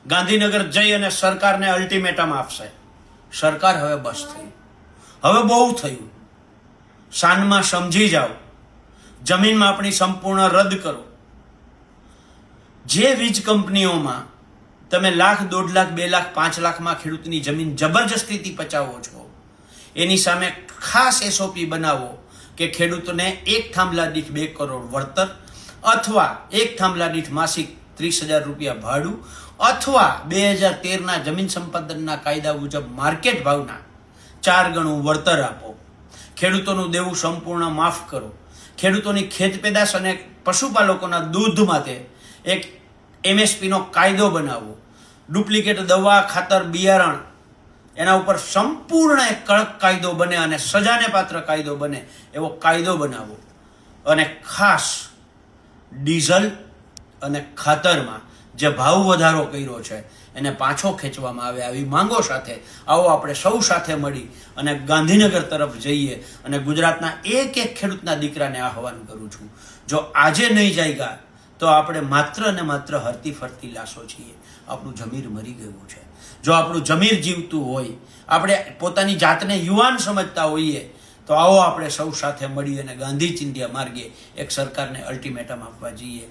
ગાંધીનગર જઈ અને સરકારને અલ્ટિમેટમ આપશે. સરકાર હવે બસ થઈ, હવે બહુ થયું. શાનમાં સમજી જાઓ, જમીન માપણી સંપૂર્ણ રદ કરો. જે વીજ કંપનીઓમાં તમે લાખ, 1.5 લાખ, 2 લાખ, 5 લાખમાં ખેડૂતની જમીન જબરજસ્તીથી પચાવો છો, એની સામે ખાસ એસઓપી બનાવો કે ખેડૂતને એક થાંભલા દીઠ 2 કરોડ વળતર, અથવા એક થાંભલા દીઠ માસિક 30,000 રૂપિયા ભાડું, અથવા 2013ના જમીન સંપાદનના કાયદા મુજબ માર્કેટ ભાવના 4 ગણું વળતર આપો. ખેડૂતોનું દેવું સંપૂર્ણ માફ કરો. ખેડૂતોની ખેત પેદાશ અને પશુપાલકોના દૂધ માટે એક એમએસપીનો કાયદો બનાવો. ડુપ્લિકેટ દવા, ખાતર, બિયારણ એના ઉપર સંપૂર્ણ એક કડક કાયદો બને અને સજાને પાત્ર કાયદો બને એવો કાયદો બનાવો. અને ખાસ ડીઝલ અને ખાતરમાં જે ભાવ વધારો કર્યો છે એને પાછો ખેંચવામાં આવે, આવી માંગો સાથે આવો આપણે સૌ સાથે મળી અને ગાંધીનગર તરફ જઈએ. અને ગુજરાતના એક એક ખેડૂતના દીકરાને આહવાન કરું છું, જો આજે નહીં જાગ્યા તો આપણે માત્ર ને માત્ર હરતી ફરતી લાશો છીએ. આપણું જમીર મરી ગયું છે. જો આપણું જમીર જીવતું હોય, આપણે પોતાની જાતને યુવાન સમજતા હોઈએ, તો આવો આપણે સૌ સાથે મળી અને ગાંધી ચિંધ્યા માર્ગે એક સરકારને અલ્ટિમેટમ આપવા જઈએ.